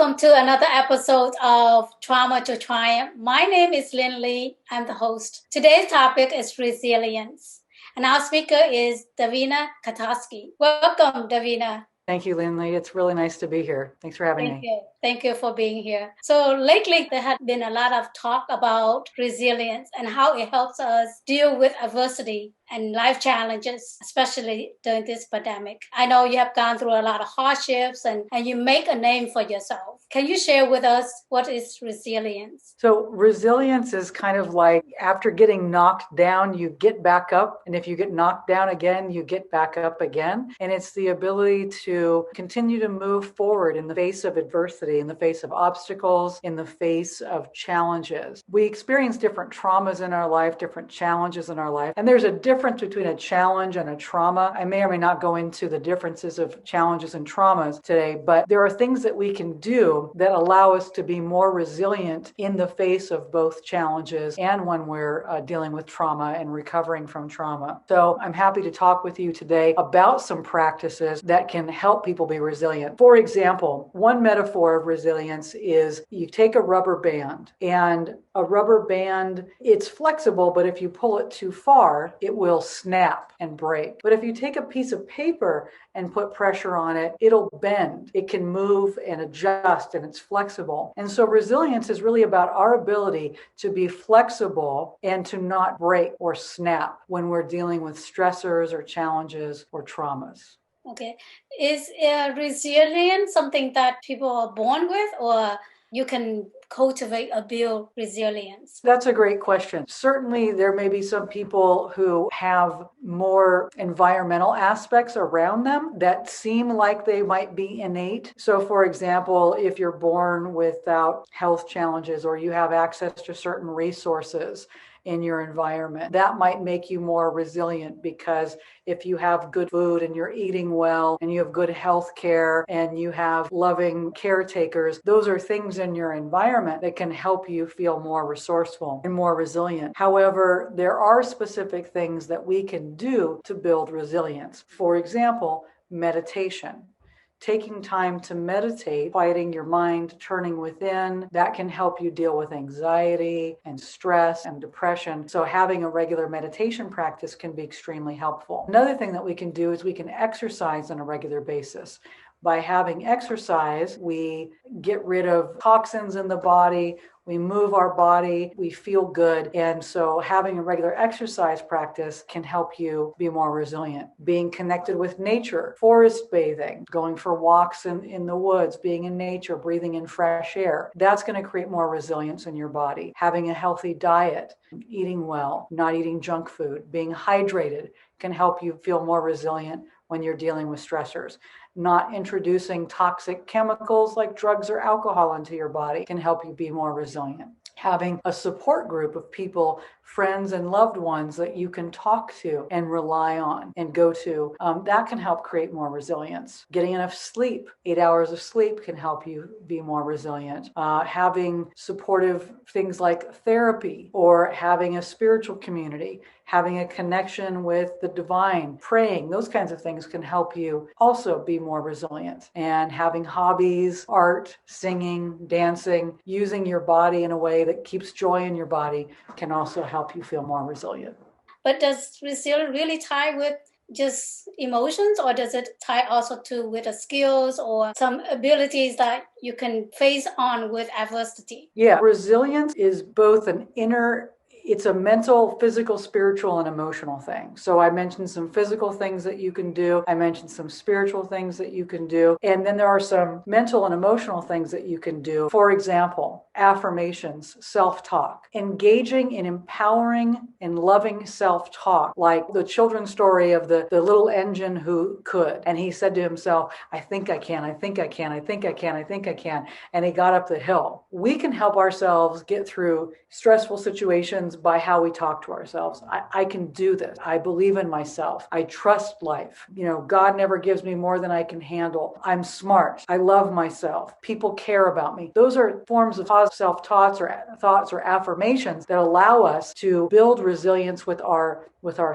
Welcome to another episode of Trauma to Triumph. My name is Lynn Lee. I'm the host. Today's topic is resilience. And our speaker is Davina Kotulski. Welcome, Davina. Thank you, Lindley. It's really nice to be here. Thanks for having me. Thank you for being here. So lately, there had been a lot of talk about resilience and how it helps us deal with adversity and life challenges, especially during this pandemic. I know you have gone through a lot of hardships and you make a name for yourself. Can you share with us what is resilience? So resilience is kind of like after getting knocked down, you get back up. And if you get knocked down again, you get back up again. And it's the ability to continue to move forward in the face of adversity, in the face of obstacles, in the face of challenges. We experience different traumas in our life, different challenges in our life. And there's a difference between a challenge and a trauma. I may or may not go into the differences of challenges and traumas today, but there are things that we can do that allow us to be more resilient in the face of both challenges and when we're dealing with trauma and recovering from trauma. So I'm happy to talk with you today about some practices that can help people be resilient. For example, one metaphor of resilience is you take a rubber band, and a rubber band, it's flexible, but if you pull it too far, it will snap and break. But if you take a piece of paper and put pressure on it, it'll bend. It can move and adjust, and it's flexible. And so resilience is really about our ability to be flexible and to not break or snap when we're dealing with stressors or challenges or traumas. Okay. Is resilience something that people are born with, or you can cultivate or build resilience? That's a great question. Certainly, there may be some people who have more environmental aspects around them that seem like they might be innate. So, for example, if you're born without health challenges or you have access to certain resources in your environment, that might make you more resilient, because if you have good food and you're eating well and you have good health care and you have loving caretakers, those are things in your environment that can help you feel more resourceful and more resilient. However, there are specific things that we can do to build resilience. For example, meditation. Taking time to meditate, quieting your mind, turning within, that can help you deal with anxiety and stress and depression. So having a regular meditation practice can be extremely helpful. Another thing that we can do is we can exercise on a regular basis. By having exercise, we get rid of toxins in the body, we move our body, we feel good. And so having a regular exercise practice can help you be more resilient. Being connected with nature, forest bathing, going for walks in the woods, being in nature, breathing in fresh air, that's going to create more resilience in your body. Having a healthy diet, eating well, not eating junk food, being hydrated can help you feel more resilient when you're dealing with stressors. Not introducing toxic chemicals like drugs or alcohol into your body can help you be more resilient. Having a support group of people, friends and loved ones that you can talk to and rely on and go to, that can help create more resilience. Getting enough sleep, 8 hours of sleep, can help you be more resilient. Having supportive things like therapy or having a spiritual community, having a connection with the divine, praying, those kinds of things can help you also be more resilient. And having hobbies, art, singing, dancing, using your body in a way that keeps joy in your body can also help you feel more resilient. But does resilience really tie with just emotions, or does it tie also to with the skills or some abilities that you can face on with adversity? Yeah, resilience is both it's a mental, physical, spiritual, and emotional thing. So I mentioned some physical things that you can do. I mentioned some spiritual things that you can do. And then there are some mental and emotional things that you can do. For example, affirmations, self-talk, engaging in empowering and loving self-talk, like the children's story of the little engine who could. And he said to himself, I think I can, I think I can, I think I can, I think I can. And he got up the hill. We can help ourselves get through stressful situations by how we talk to ourselves. I can do this. I believe in myself. I trust life. God never gives me more than I can handle. I'm smart. I love myself. People care about me. Those are forms of positive self-thoughts or affirmations that allow us to build resilience with our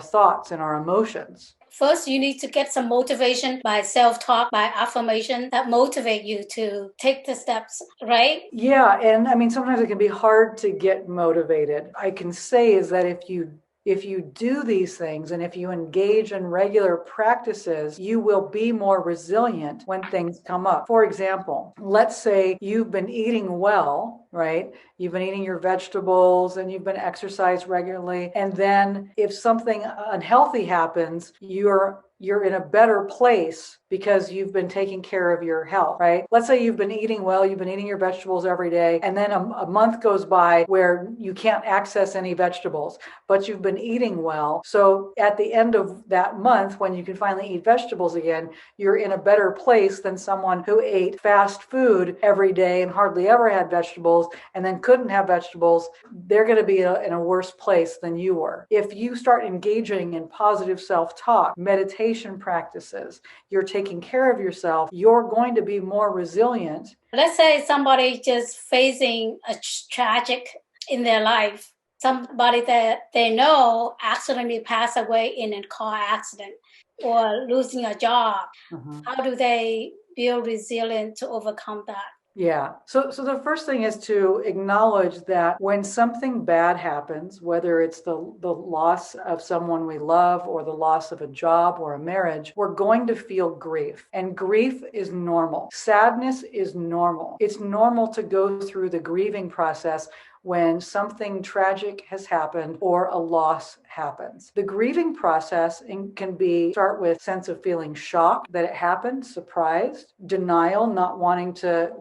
thoughts and our emotions. first you need to get some motivation by self-talk, by affirmation that motivate you to take the steps, right? Yeah, and I mean, sometimes it can be hard to get motivated. I can say is that if you do these things and if you engage in regular practices, you will be more resilient when things come up. For example, let's say you've been eating well, right? You've been eating your vegetables and you've been exercised regularly. And then if something unhealthy happens, you're in a better place because you've been taking care of your health, right? Let's say you've been eating well, you've been eating your vegetables every day, and then a month goes by where you can't access any vegetables, but you've been eating well. So at the end of that month, when you can finally eat vegetables again, you're in a better place than someone who ate fast food every day and hardly ever had vegetables and then couldn't have vegetables. They're going to be in a worse place than you were. If you start engaging in positive self-talk, meditation practices, you're taking care of yourself, you're going to be more resilient. Let's say somebody just facing a tragic in their life, somebody that they know accidentally passed away in a car accident or losing a job. Mm-hmm. How do they build resilience to overcome that? Yeah. So the first thing is to acknowledge that when something bad happens, whether it's the loss of someone we love or the loss of a job or a marriage, we're going to feel grief. And grief is normal. Sadness is normal. It's normal to go through the grieving process when something tragic has happened or a loss happens. The grieving process can start with sense of feeling shocked that it happened, surprised, denial, not wanting to,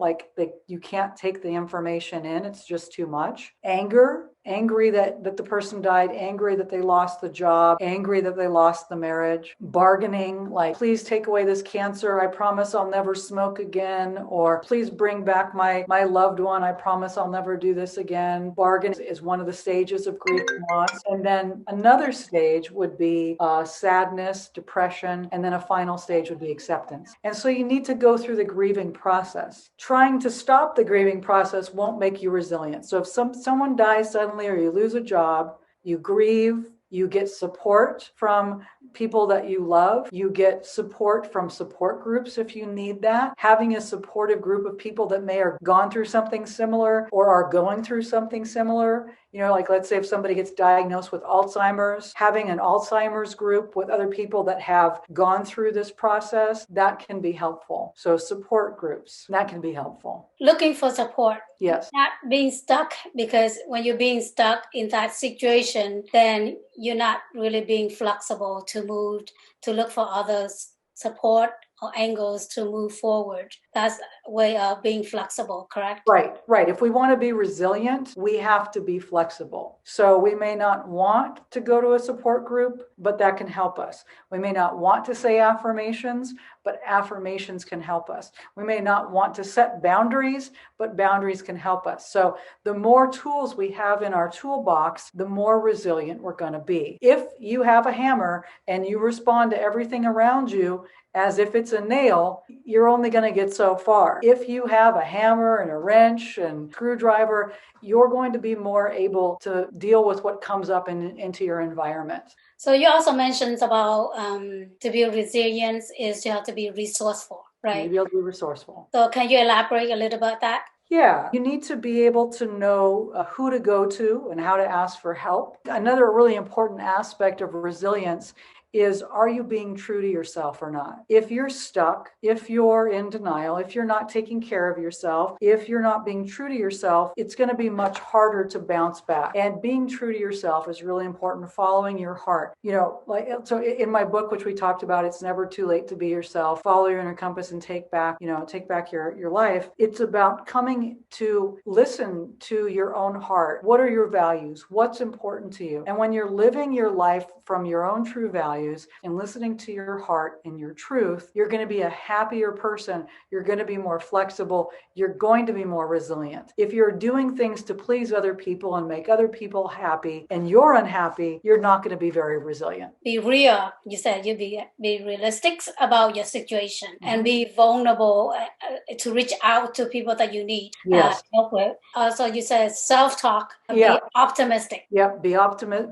you can't take the information in, it's just too much, angry that the person died, angry that they lost the job, angry that they lost the marriage, bargaining, like, please take away this cancer, I promise I'll never smoke again, or please bring back my loved one, I promise I'll never do this again. Bargain is one of the stages of grief and loss. And then another stage would be sadness, depression, and then a final stage would be acceptance. And so you need to go through the grieving process. Trying to stop the grieving process won't make you resilient. So if someone dies suddenly or you lose a job, you grieve, you get support from people that you love. You get support from support groups if you need that. Having a supportive group of people that may have gone through something similar or are going through something similar. Like let's say if somebody gets diagnosed with Alzheimer's, having an Alzheimer's group with other people that have gone through this process, that can be helpful. So support groups, that can be helpful. Looking for support. Yes. Not being stuck, because when you're being stuck in that situation, then you're not really being flexible to move, to look for others' support or angles to move forward. That's a way of being flexible, correct? Right. If we want to be resilient, we have to be flexible. So we may not want to go to a support group, but that can help us. We may not want to say affirmations, but affirmations can help us. We may not want to set boundaries, but boundaries can help us. So the more tools we have in our toolbox, the more resilient we're going to be. If you have a hammer and you respond to everything around you as if it's a nail, you're only going to get so far. If you have a hammer and a wrench and screwdriver, you're going to be more able to deal with what comes up into your environment. So you also mentioned about to build resilience is you have to be resourceful, right? You be able to be resourceful. So can you elaborate a little about that? Yeah, you need to be able to know who to go to and how to ask for help. Another really important aspect of resilience is, are you being true to yourself or not? If you're stuck, if you're in denial, if you're not taking care of yourself, if you're not being true to yourself, it's going to be much harder to bounce back. And being true to yourself is really important, following your heart. So in my book, which we talked about, It's Never Too Late to Be Yourself, Follow Your Inner Compass and take back your life. It's about coming to listen to your own heart. What are your values? What's important to you? And when you're living your life from your own true values, and listening to your heart and your truth, you're going to be a happier person. You're going to be more flexible. You're going to be more resilient. If you're doing things to please other people and make other people happy and you're unhappy, you're not going to be very resilient. Be real. You said you be realistic about your situation and be vulnerable to reach out to people that you need help with. Also, you said self-talk. Be optimistic. Yep. Be optimistic.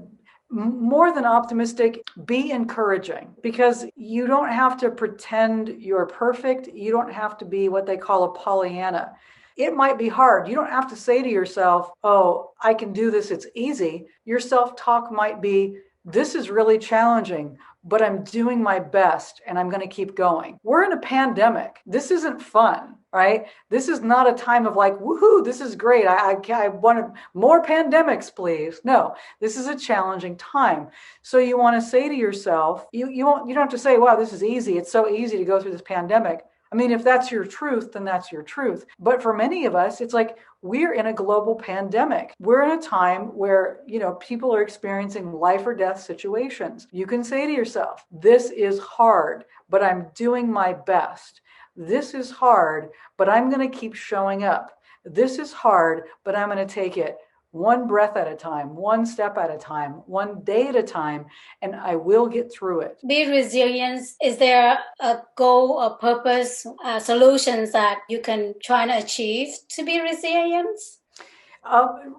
More than optimistic, be encouraging, because you don't have to pretend you're perfect. You don't have to be what they call a Pollyanna. It might be hard. You don't have to say to yourself, oh, I can do this, it's easy. Your self-talk might be, this is really challenging, but I'm doing my best and I'm going to keep going. We're in a pandemic. This isn't fun, right? This is not a time of like, woohoo, this is great. I want more pandemics, please. No, this is a challenging time. So you want to say to yourself, you don't have to say, wow, this is easy. It's so easy to go through this pandemic. I mean, if that's your truth, then that's your truth. But for many of us, it's like we're in a global pandemic. We're in a time where, people are experiencing life or death situations. You can say to yourself, this is hard, but I'm doing my best. This is hard, but I'm going to keep showing up. This is hard, but I'm going to take it one breath at a time, one step at a time, one day at a time, and I will get through it. Be resilient. Is there a goal, a purpose, solutions that you can try to achieve to be resilient?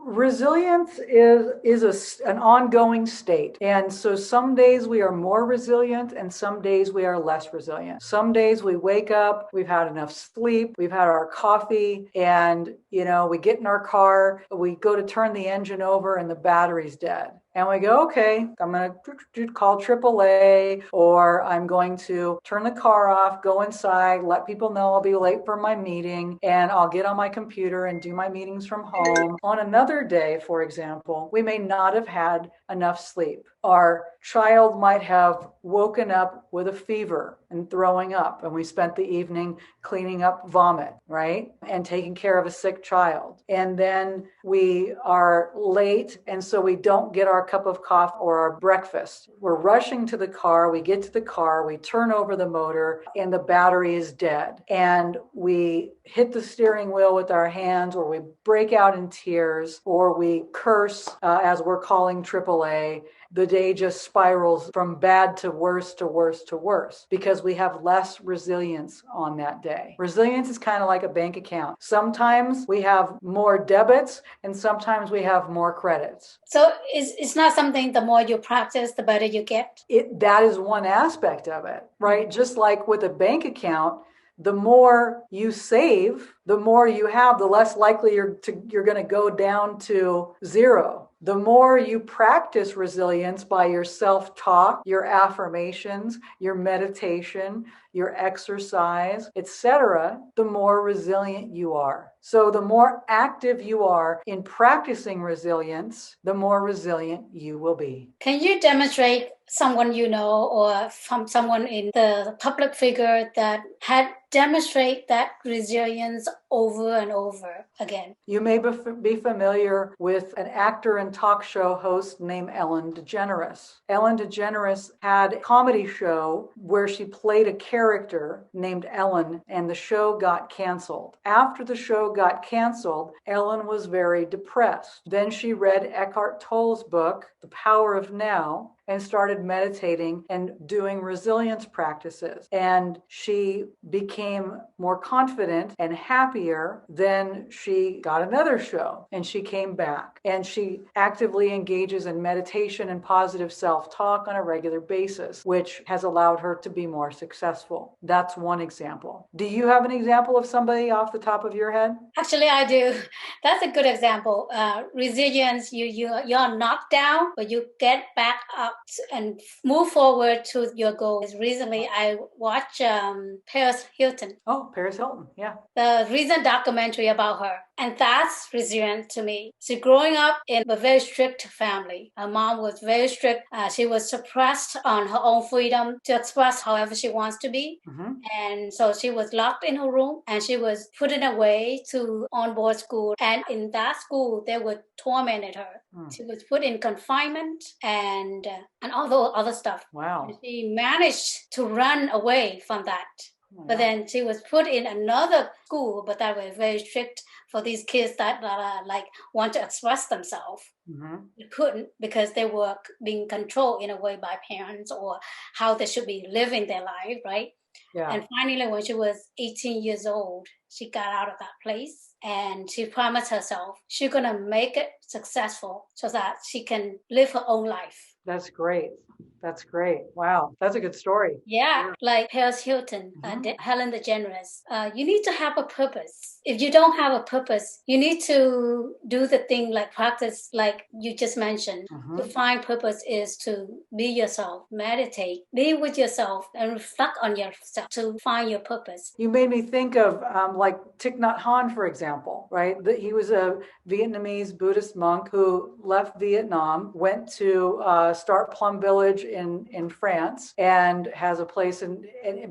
Resilience is an ongoing state. And so some days we are more resilient and some days we are less resilient. Some days we wake up, we've had enough sleep, we've had our coffee, and, we get in our car, we go to turn the engine over and the battery's dead. And we go, okay, I'm going to call AAA, or I'm going to turn the car off, go inside, let people know I'll be late for my meeting, and I'll get on my computer and do my meetings from home. On another day, for example, we may not have had enough sleep. Our child might have woken up with a fever and throwing up, and we spent the evening cleaning up vomit, right? And taking care of a sick child. And then we are late, and so we don't get our cup of coffee or our breakfast. We're rushing to the car, we get to the car, we turn over the motor, and the battery is dead. And we hit the steering wheel with our hands, or we break out in tears, or we curse as we're calling AAA. The day just spirals from bad to worse to worse to worse because we have less resilience on that day. Resilience is kind of like a bank account. Sometimes we have more debits and sometimes we have more credits. So it's not something the more you practice, the better you get? That is one aspect of it, right? Just like with a bank account, the more you save, the more you have, the less likely you're going to go down to zero. The more you practice resilience by your self-talk, your affirmations, your meditation, your exercise, etc., the more resilient you are. So the more active you are in practicing resilience, the more resilient you will be. Can you demonstrate someone you know or from someone in the public figure that had demonstrate that resilience over and over again? You may be familiar with an actor and talk show host named Ellen DeGeneres. Ellen DeGeneres had a comedy show where she played a character named Ellen, and the show got canceled. After the show got canceled, Ellen was very depressed. Then she read Eckhart Tolle's book, The Power of Now, and started meditating and doing resilience practices. And she became more confident and happier. Then she got another show and she came back. And she actively engages in meditation and positive self-talk on a regular basis, which has allowed her to be more successful. That's one example. Do you have an example of somebody off the top of your head? Actually, I do. That's a good example. Resilience, you're knocked down, but you get back up and move forward to your goals. Recently, I watched Paris Hilton. Oh, Paris Hilton, yeah. The recent documentary about her. And that's resilient to me. So growing up in a very strict family, her mom was very strict. She was suppressed on her own freedom to express however she wants to be. Mm-hmm. And so she was locked in her room and she was put in a way to on-board school. And in that school, they would tormented her. She was put in confinement and all the other stuff. Wow. And she managed to run away from that. Wow. But then she was put in another school, but that was very strict for these kids that like want to express themselves. Mm-hmm. They couldn't because they were being controlled in a way by parents or how they should be living their life, right? Yeah. And finally, when she was 18 years old, she got out of that place and she promised herself she's going to make it successful so that she can live her own life. That's great. That's great. Wow. That's a good story. Yeah, like Paris Hilton, Mhm. Helen DeGeneres. You need to have a purpose. If you don't have a purpose, you need to do the thing like practice, like you just mentioned. To Mhm. find purpose is to be yourself, meditate, be with yourself, and reflect on yourself to find your purpose. You made me think of like Thich Nhat Hanh, for example, right? He was a Vietnamese Buddhist monk who left Vietnam, went to start Plum Village in France, and has a place and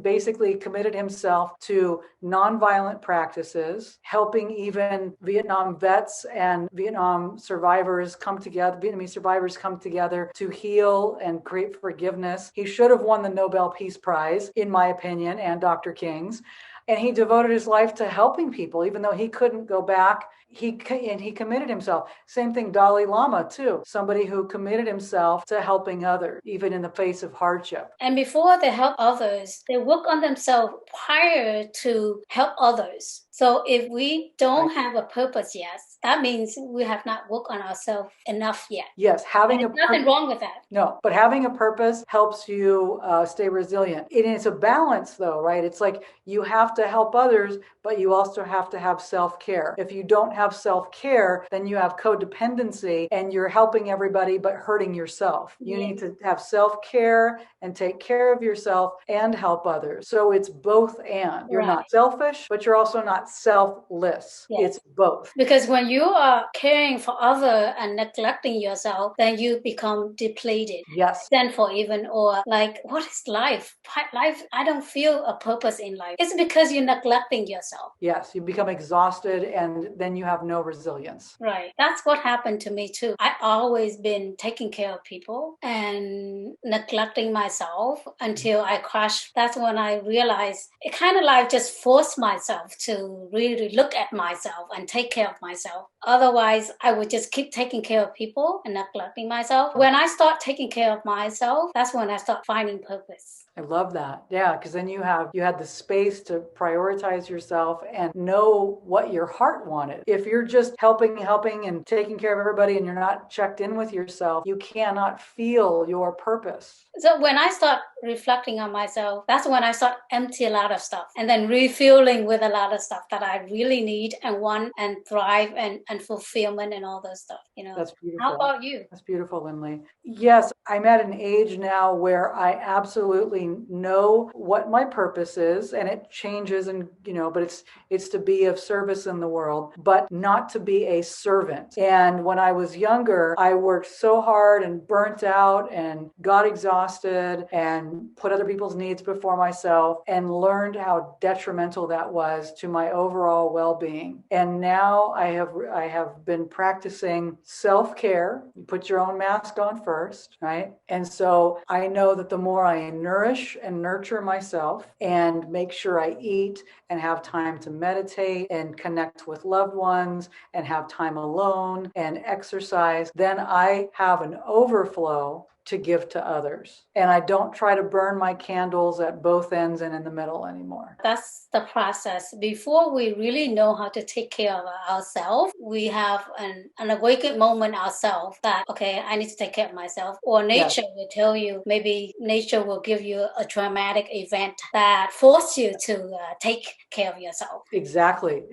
basically committed himself to nonviolent practices, helping even Vietnam vets and Vietnam survivors come together, Vietnamese survivors come together to heal and create forgiveness. He should have won the Nobel Peace Prize, in my opinion, and Dr. King's. And he devoted his life to helping people, even though he couldn't go back. He committed himself. Same thing, Dalai Lama too. Somebody who committed himself to helping others, even in the face of hardship. And before they help others, they work on themselves prior to help others. So if we don't have a purpose yet, that means we have not worked on ourselves enough yet. Yes, having and there's nothing wrong with that. No, but having a purpose helps you stay resilient. It's a balance, though, right? It's like you have to help others, but you also have to have self-care. If you don't have self-care, then you have codependency and you're helping everybody but hurting yourself. You need to have self-care and take care of yourself and help others. So it's both and. You're not selfish, but you're also not selfless. It's both. Because when you are caring for others and neglecting yourself, then you become depleted. Yes. Then for even, or like, what is life? Life, I don't feel a purpose in life. It's because you're neglecting yourself. Yes, you become exhausted and then you have no resilience. Right. That's what happened to me too. I always been taking care of people and neglecting myself until I crashed. That's when I realized it kind of like just forced myself to really look at myself and take care of myself. Otherwise, I would just keep taking care of people and neglecting myself. When I start taking care of myself, that's when I start finding purpose. I love that. Yeah, because then you had the space to prioritize yourself and know what your heart wanted. If you're just helping and taking care of everybody and you're not checked in with yourself, you cannot feel your purpose. So when I start reflecting on myself, that's when I start empty a lot of stuff and then refueling with a lot of stuff that I really need and want and thrive and fulfillment and all those stuff, That's beautiful. How about you? That's beautiful, Lindley. Yes, I'm at an age now where I absolutely know what my purpose is, and it changes, and but it's to be of service in the world, but not to be a servant. And when I was younger, I worked so hard and burnt out and got exhausted and put other people's needs before myself and learned how detrimental that was to my overall well-being. And now I have been practicing self-care. You put your own mask on first, right? And so I know that the more I nourish and nurture myself and make sure I eat and have time to meditate and connect with loved ones and have time alone and exercise, then I have an overflow to give to others. And I don't try to burn my candles at both ends and in the middle anymore. That's the process. Before we really know how to take care of ourselves, we have an awakened moment ourselves that, okay, I need to take care of myself. Or nature will tell you, maybe nature will give you a traumatic event that force you to take care of yourself. Exactly.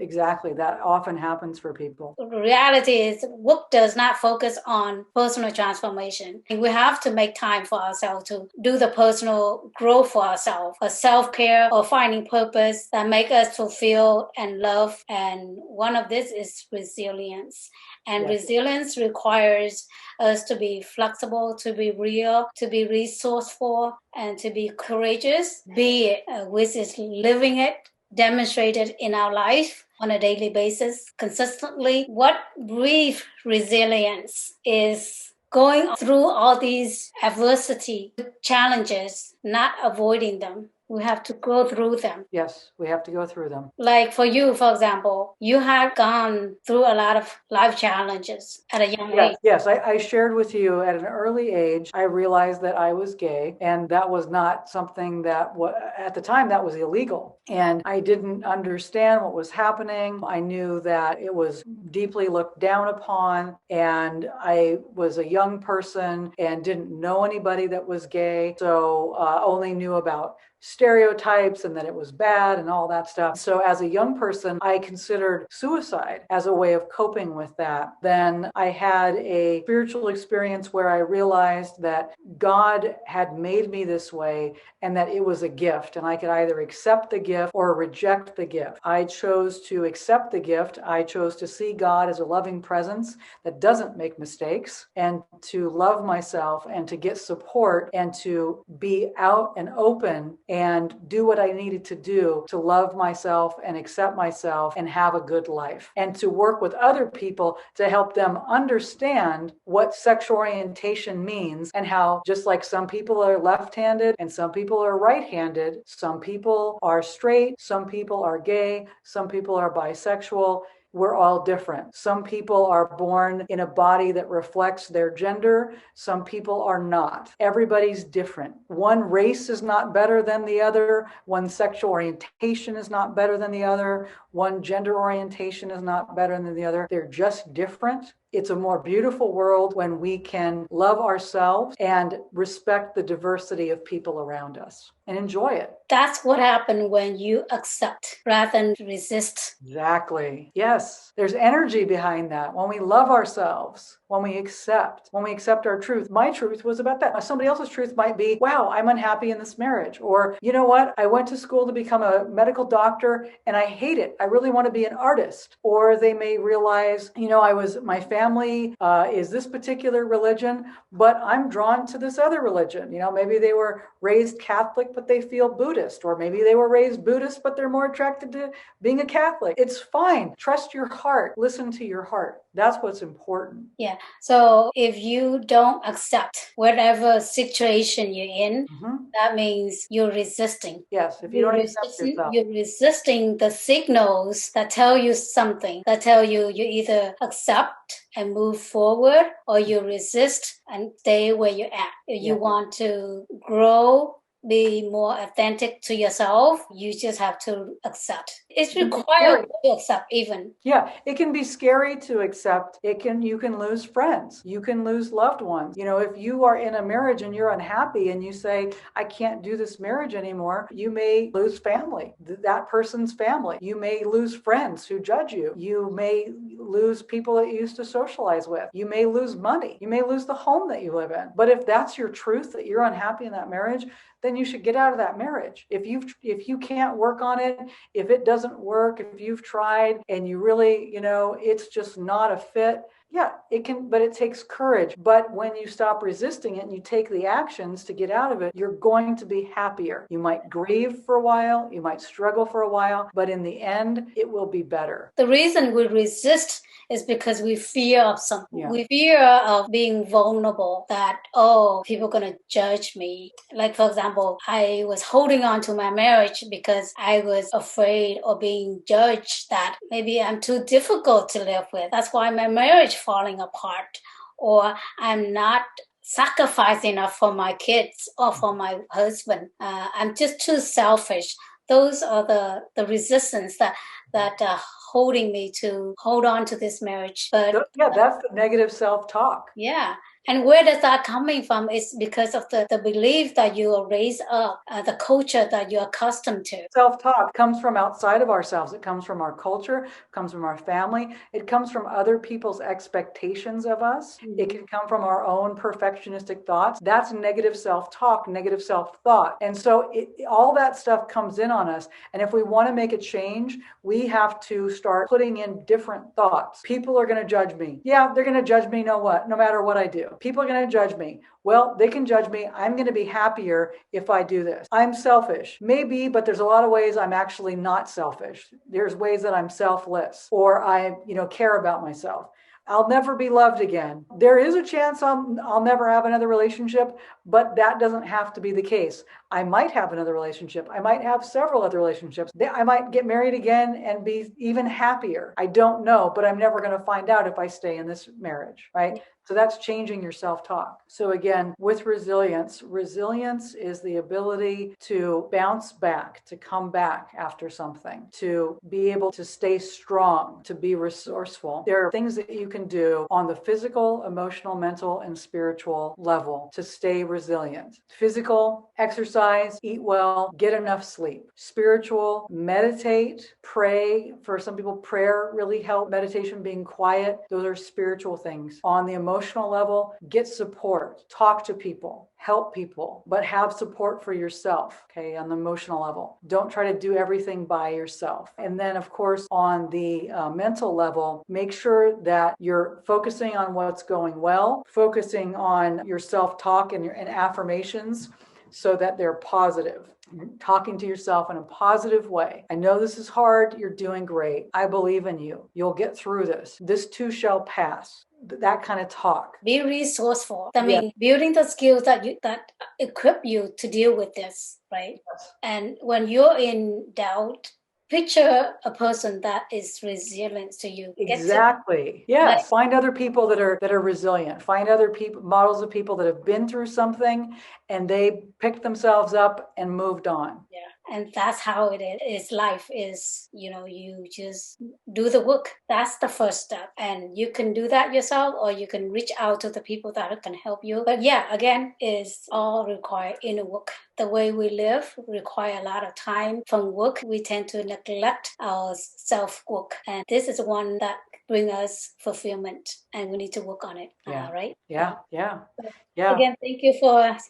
That often happens for people. The reality is work does not focus on personal transformation. We have to make time for ourselves to do the personal growth for ourselves, a self-care or finding purpose that make us fulfill and love. And one of this is resilience. And resilience requires us to be flexible, to be real, to be resourceful, and to be courageous, be it, which is living it, demonstrated in our life on a daily basis, consistently. What breeds resilience is going through all these adversity, challenges, not avoiding them, We have to go through them. Yes, we have to go through them. Like for you, for example, you have gone through a lot of life challenges at a young age. Yes, I shared with you at an early age, I realized that I was gay, and that was not something that at the time that was illegal. And I didn't understand what was happening. I knew that it was deeply looked down upon, and I was a young person and didn't know anybody that was gay, so only knew about stereotypes and that it was bad and all that stuff. So as a young person, I considered suicide as a way of coping with that. Then I had a spiritual experience where I realized that God had made me this way and that it was a gift, and I could either accept the gift or reject the gift. I chose to accept the gift. I chose to see God as a loving presence that doesn't make mistakes, and to love myself and to get support and to be out and open and do what I needed to do to love myself and accept myself and have a good life, and to work with other people to help them understand what sexual orientation means, and how just like some people are left-handed and some people are right-handed, some people are straight, some people are gay, some people are bisexual. We're all different. Some people are born in a body that reflects their gender. Some people are not. Everybody's different. One race is not better than the other. One sexual orientation is not better than the other. One gender orientation is not better than the other. They're just different. It's a more beautiful world when we can love ourselves and respect the diversity of people around us and enjoy it. That's what happened when you accept rather than resist. Exactly. Yes. There's energy behind that. When we love ourselves, when we accept our truth. My truth was about that. Somebody else's truth might be, wow, I'm unhappy in this marriage. Or, you know what? I went to school to become a medical doctor and I hate it. I really want to be an artist. Or they may realize, my family is this particular religion, but I'm drawn to this other religion. Maybe they were raised Catholic, but they feel Buddhist. Or maybe they were raised Buddhist, but they're more attracted to being a Catholic. It's fine. Trust your heart. Listen to your heart. That's what's important. Yeah. So if you don't accept whatever situation you're in, that means you're resisting. Yes. If you don't accept yourself, you're resisting the signals that tell you something, that tell you either accept and move forward, or you resist and stay where you're at. If you want to grow, be more authentic to yourself, you just have to accept. It's required to accept even. Yeah, it can be scary to accept. You can lose friends. You can lose loved ones. If you are in a marriage and you're unhappy and you say, I can't do this marriage anymore, you may lose family, that person's family. You may lose friends who judge you. You may lose people that you used to socialize with. You may lose money. You may lose the home that you live in. But if that's your truth, that you're unhappy in that marriage, then you should get out of that marriage. If you can't work on it, if it doesn't work, if you've tried and you really, it's just not a fit, yeah, it can, but it takes courage. But when you stop resisting it and you take the actions to get out of it, you're going to be happier. You might grieve for a while, you might struggle for a while, but in the end, it will be better. The reason we resist is because we fear of something. Yeah. We fear of being vulnerable, that, people are going to judge me. Like, for example, I was holding on to my marriage because I was afraid of being judged, that maybe I'm too difficult to live with. That's why my marriage falling apart, or I'm not sacrificing enough for my kids or for my husband. I'm just too selfish. Those are the resistance that holding me to hold on to this marriage. But that's the negative self-talk. Yeah. And where does that coming from? It's because of the belief that you are raised up, the culture that you're accustomed to. Self-talk comes from outside of ourselves. It comes from our culture, comes from our family. It comes from other people's expectations of us. Mm-hmm. It can come from our own perfectionistic thoughts. That's negative self-talk, negative self-thought. And so all that stuff comes in on us. And if we want to make a change, we have to start putting in different thoughts. People are going to judge me. Yeah, they're going to judge me no matter what I do. People are going to judge me. Well, they can judge me. I'm going to be happier if I do this. I'm selfish. Maybe, but there's a lot of ways I'm actually not selfish. There's ways that I'm selfless, or I, care about myself. I'll never be loved again. There is a chance I'll never have another relationship, but that doesn't have to be the case. I might have another relationship. I might have several other relationships. I might get married again and be even happier. I don't know, but I'm never going to find out if I stay in this marriage, right? So that's changing your self-talk. So again, with resilience is the ability to bounce back, to come back after something, to be able to stay strong, to be resourceful. There are things that you can do on the physical, emotional, mental, and spiritual level to stay resilient. Physical, exercise, eat well, get enough sleep. Spiritual, meditate, pray. For some people, prayer really helps. Meditation, being quiet, those are spiritual things. On the emotional level, get support, talk to people, help people, but have support for yourself, okay, on the emotional level. Don't try to do everything by yourself. And then, of course, on the mental level, make sure that you're focusing on what's going well, focusing on your self-talk and affirmations so that they're positive. Talking to yourself in a positive way. I know this is hard. You're doing great. I believe in you. You'll get through this. This too shall pass. That kind of talk. Be resourceful. I mean, building the skills that equip you to deal with this, right? Yes. And when you're in doubt, picture a person that is resilient to you. Exactly. Yes. Find other people that are resilient. Find other people, models of people that have been through something and they picked themselves up and moved on. Yeah. And that's how it is. Life is, you just do the work. That's the first step. And you can do that yourself, or you can reach out to the people that can help you. But yeah, again, it's all require inner work. The way we live require a lot of time from work. We tend to neglect our self-work. And this is one that brings us fulfillment, and we need to work on it. Yeah. Right? Yeah. Again, thank you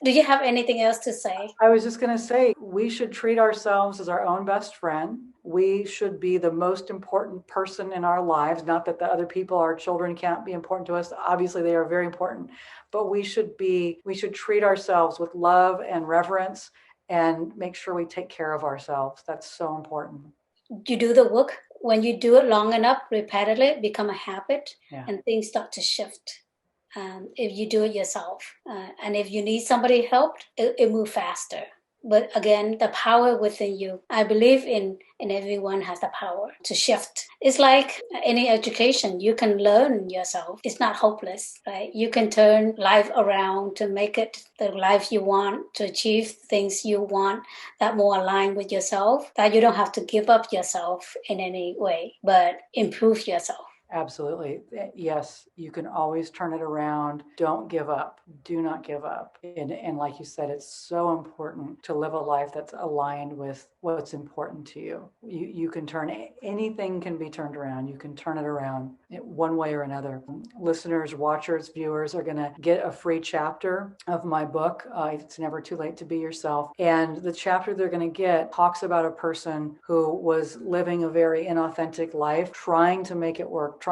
do you have anything else to say? I was just going to say, we should treat ourselves as our own best friend. We should be the most important person in our lives. Not that the other people, our children, can't be important to us. Obviously, they are very important. But we should treat ourselves with love and reverence and make sure we take care of ourselves. That's so important. You do the work. When you do it long enough, repeatedly, become a habit, and things start to shift. If you do it yourself. And if you need somebody help, it moves faster. But again, the power within you, I believe in everyone has the power to shift. It's like any education, you can learn yourself. It's not hopeless, right? You can turn life around to make it the life you want, to achieve things you want that more aligned with yourself, that you don't have to give up yourself in any way, but improve yourself. Absolutely. Yes, you can always turn it around. Don't give up. Do not give up. And like you said, it's so important to live a life that's aligned with what's important to you. You can anything can be turned around. You can turn it around one way or another. Listeners, watchers, viewers are going to get a free chapter of my book. It's Never Too Late to Be Yourself. And the chapter they're going to get talks about a person who was living a very inauthentic life, trying to make it work.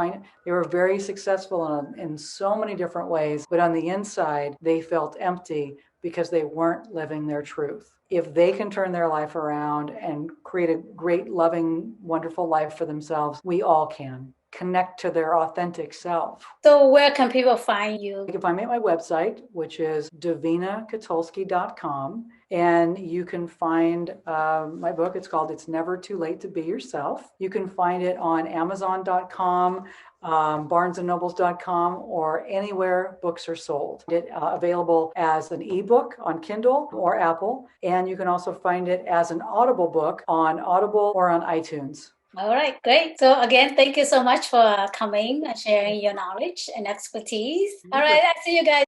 They were very successful in so many different ways, but on the inside, they felt empty because they weren't living their truth. If they can turn their life around and create a great, loving, wonderful life for themselves, we all can. Connect to their authentic self. So where can people find you? You can find me at my website, which is davinakotulski.com. And you can find my book. It's called It's Never Too Late to Be Yourself. You can find it on Amazon.com, BarnesandNobles.com, or anywhere books are sold. It's available as an ebook on Kindle or Apple. And you can also find it as an Audible book on Audible or on iTunes. All right, great. So again, thank you so much for coming and sharing your knowledge and expertise. All right, I'll see you guys.